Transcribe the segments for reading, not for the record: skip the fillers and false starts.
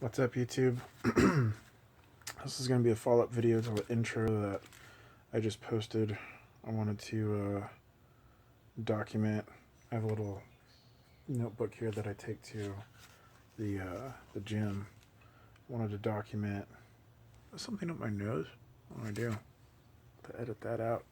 What's up, YouTube? This is going to be a follow-up video to the intro that I just posted. I wanted to document. I have a little notebook here that I take to the gym. I wanted to document something up my nose. What do I do to edit that out?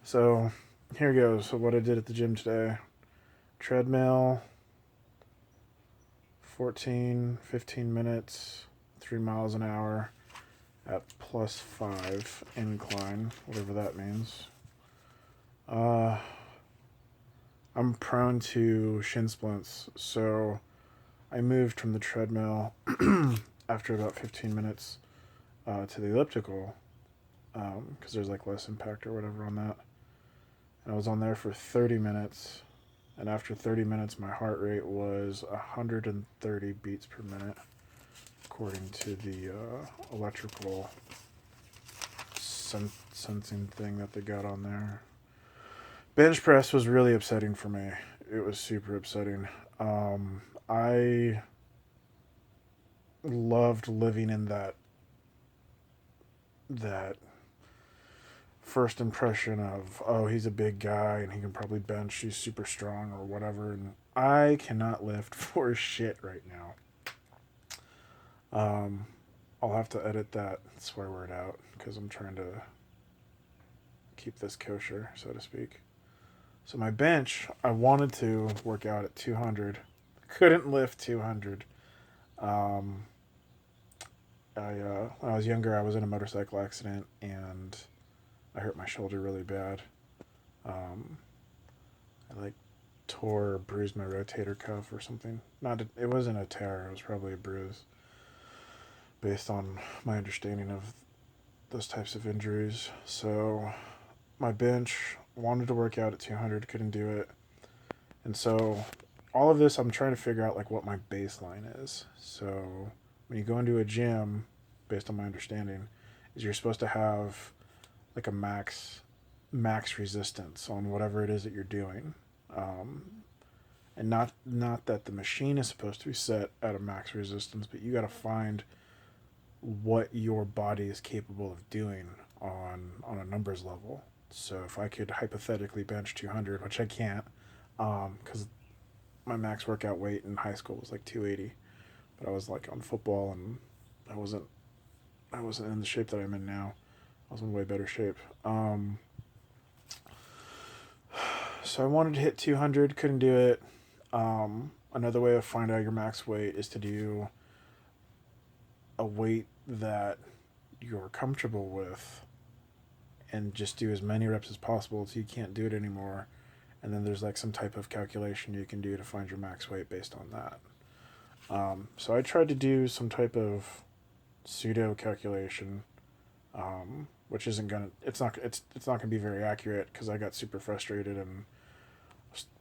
So here goes. So what I did at the gym today: treadmill, 14, 15 minutes, 3 miles an hour at +5 incline, whatever that means. I'm prone to shin splints, so I moved from the treadmill after about 15 minutes to the elliptical because there's like less impact or whatever on that. And I was on there for 30 minutes. And after 30 minutes, my heart rate was 130 beats per minute, according to the electrical sensing thing that they got on there. Bench press was really upsetting for me. It was super upsetting. I loved living in that first impression of, oh, he's a big guy and he can probably bench, he's super strong or whatever, and I cannot lift for shit right now. I'll have to edit that swear word out because I'm trying to keep this kosher, so to speak. So my bench, I wanted to work out at 200. Couldn't lift 200. When I was younger, I was in a motorcycle accident and I hurt my shoulder really bad. I tore or bruised my rotator cuff or something. It wasn't a tear. It was probably a bruise, based on my understanding of those types of injuries. So my bench, wanted to work out at 200, couldn't do it, and so all of this I'm trying to figure out like what my baseline is. So when you go into a gym, based on my understanding, is you're supposed to have like a max resistance on whatever it is that you're doing, and not that the machine is supposed to be set at a max resistance, but you got to find what your body is capable of doing on a numbers level. So if I could hypothetically bench 200, which I can't, because my max workout weight in high school was like 280, but I was like on football and I wasn't in the shape that I'm in now. I was in way better shape. So I wanted to hit 200, couldn't do it. Another way to find out your max weight is to do a weight that you're comfortable with and just do as many reps as possible until you can't do it anymore. And then there's like some type of calculation you can do to find your max weight based on that. So I tried to do some type of pseudo calculation, which isn't gonna it's not gonna be very accurate because I got super frustrated and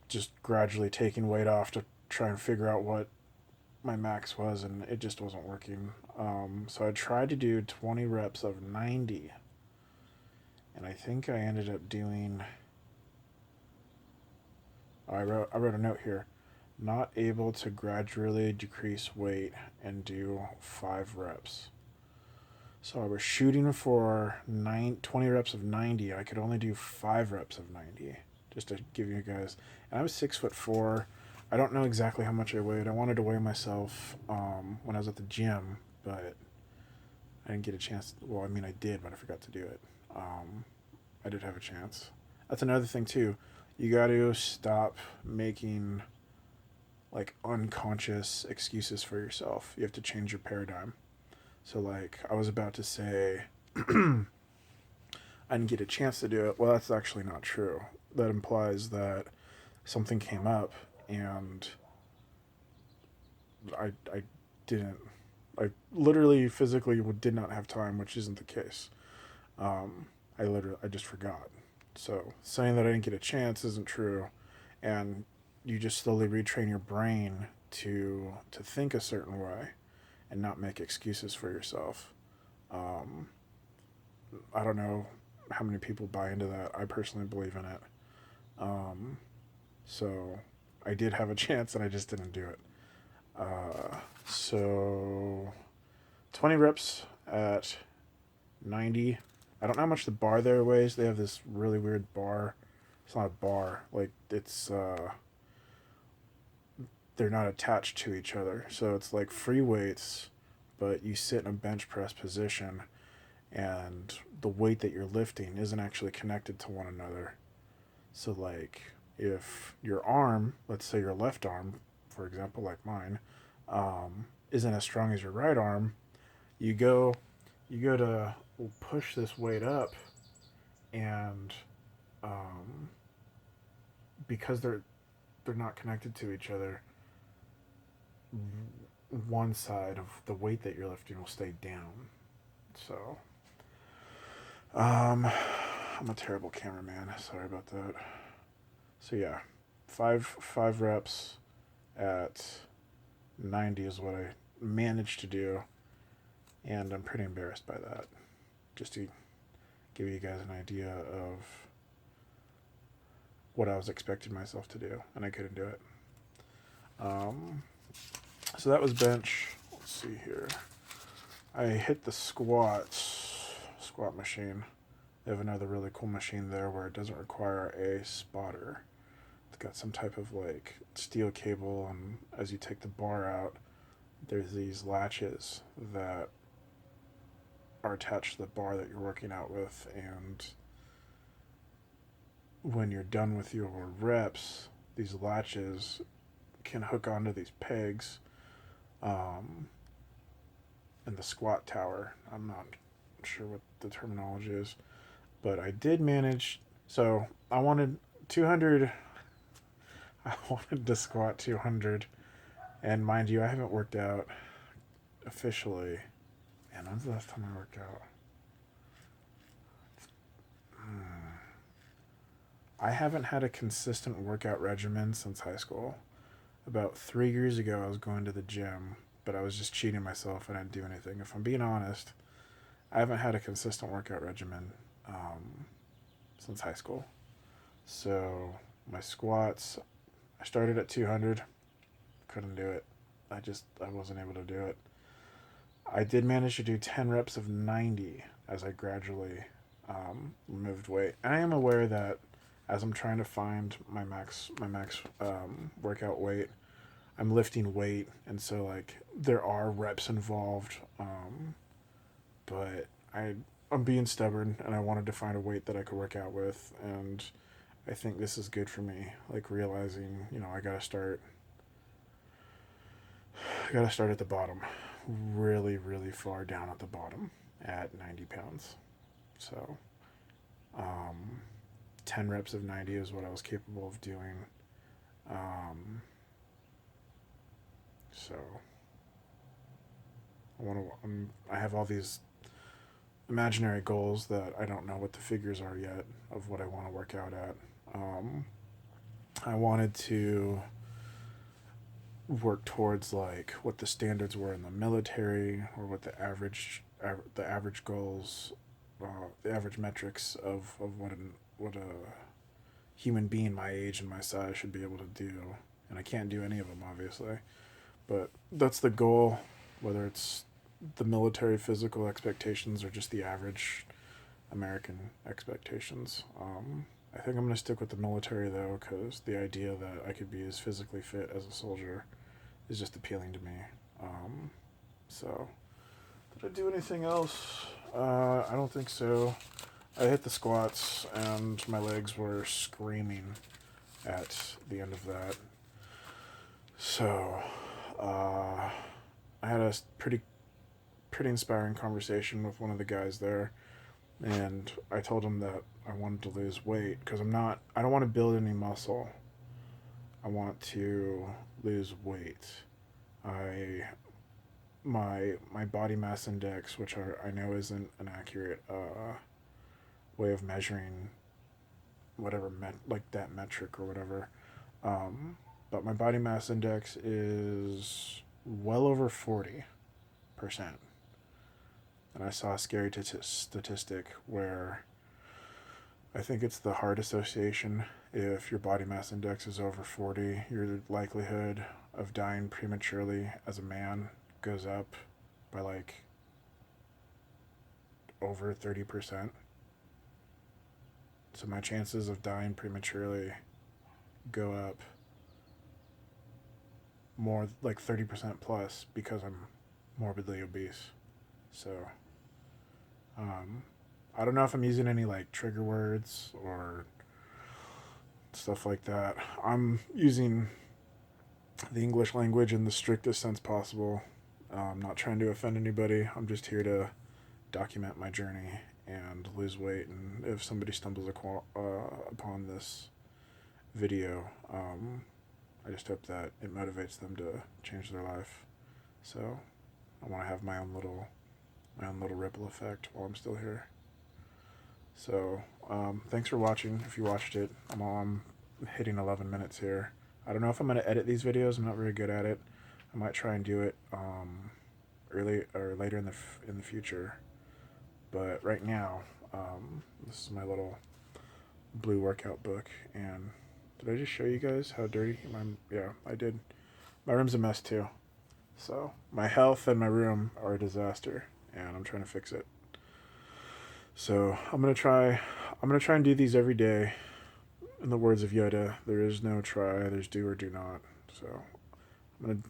just gradually taking weight off to try and figure out what my max was, and it just wasn't working. So I tried to do 20 reps of 90, and I think I ended up doing. I wrote a note here. Not able to gradually decrease weight and do 5 reps. So I was shooting for 20 reps of 90. I could only do 5 reps of 90, just to give you guys. And I was 6'4". I don't know exactly how much I weighed. I wanted to weigh myself when I was at the gym, but I didn't get a chance. Well, I mean, I did, but I forgot to do it. I did have a chance. That's another thing too. You got to stop making like unconscious excuses for yourself. You have to change your paradigm. So like I was about to say I didn't get a chance to do it. Well, that's actually not true. That implies that something came up and I didn't. I literally physically did not have time, which isn't the case. I just forgot. So saying that I didn't get a chance isn't true, and you just slowly retrain your brain to think a certain way and not make excuses for yourself. Um, I don't know how many people buy into that. I personally believe in it. So I did have a chance and I just didn't do it. So 20 reps at 90. I don't know how much the bar there weighs. They have this really weird bar. It's not a bar. Like, it's, they're not attached to each other. So it's like free weights, but you sit in a bench press position, and the weight that you're lifting isn't actually connected to one another. So, like, if your arm, let's say your left arm, for example, like mine, isn't as strong as your right arm, you go, you go to push this weight up, and um, because they're not connected to each other, one side of the weight that you're lifting will stay down. So, I'm a terrible cameraman. Sorry about that. So yeah, five reps at 90 is what I managed to do, and I'm pretty embarrassed by that. Just to give you guys an idea of what I was expecting myself to do, and I couldn't do it. So that was bench. Let's see here. I hit the squat machine. They have another really cool machine there where it doesn't require a spotter. It's got some type of like steel cable, and as you take the bar out, there's these latches that are attached to the bar that you're working out with, and when you're done with your reps, these latches can hook onto these pegs in the squat tower. I'm not sure what the terminology is, but I did manage. So I wanted 200. I wanted to squat 200, and mind you, I haven't worked out officially. Man, when's the last time I worked out? I haven't had a consistent workout regimen since high school. About 3 years ago, I was going to the gym, but I was just cheating myself and I didn't do anything. If I'm being honest, I haven't had a consistent workout regimen since high school. So my squats, I started at 200, couldn't do it. I wasn't able to do it. I did manage to do 10 reps of 90 as I gradually removed weight. I am aware that as I'm trying to find my max workout weight, I'm lifting weight, and so like there are reps involved. But I'm being stubborn, and I wanted to find a weight that I could work out with, and I think this is good for me. Like realizing, I gotta start at the bottom, really, really far down at the bottom, at 90 pounds. So, um, 10 reps of 90 is what I was capable of doing. Um, so I have all these imaginary goals that I don't know what the figures are yet of what I want to work out at. I wanted to work towards like what the standards were in the military, or what the average goals, the average metrics of what a human being my age and my size should be able to do. And I can't do any of them, obviously, but that's the goal. Whether it's the military physical expectations or just the average American expectations. I think I'm going to stick with the military though, because the idea that I could be as physically fit as a soldier is just appealing to me. So, did I do anything else? I don't think so. I hit the squats, and my legs were screaming at the end of that. So, I had a pretty inspiring conversation with one of the guys there, and I told him that I wanted to lose weight because I don't want to build any muscle. I want to lose weight. I my body mass index, which I know isn't an accurate way of measuring whatever like that metric or whatever, but my body mass index is well over 40%. And I saw a scary statistic where I think it's the Heart Association if your body mass index is over 40, your likelihood of dying prematurely as a man goes up by like over 30%. So my chances of dying prematurely go up more, like 30% plus, because I'm morbidly obese. So I don't know if I'm using any like trigger words or stuff like that. I'm using the English language in the strictest sense possible. I'm not trying to offend anybody. I'm just here to document my journey and lose weight. And if somebody stumbles upon this video, I just hope that it motivates them to change their life. So I want to have my own little ripple effect while I'm still here. So thanks for watching. If you watched it, I'm hitting 11 minutes here. I don't know if I'm going to edit these videos. I'm not very good at it. I might try and do it early or later in the future. But right now, this is my little blue workout book. And did I just show you guys how dirty yeah, I did. My room's a mess too. So my health and my room are a disaster, and I'm trying to fix it. So I'm gonna try and do these every day. In the words of Yoda, there is no try, there's do or do not. So I'm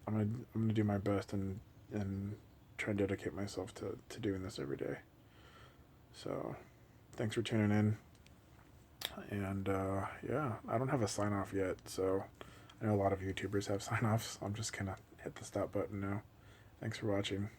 gonna do my best and try and dedicate myself to doing this every day. So thanks for tuning in. And yeah, I don't have a sign off yet, so I know a lot of YouTubers have sign offs. I'm just gonna hit the stop button now. Thanks for watching.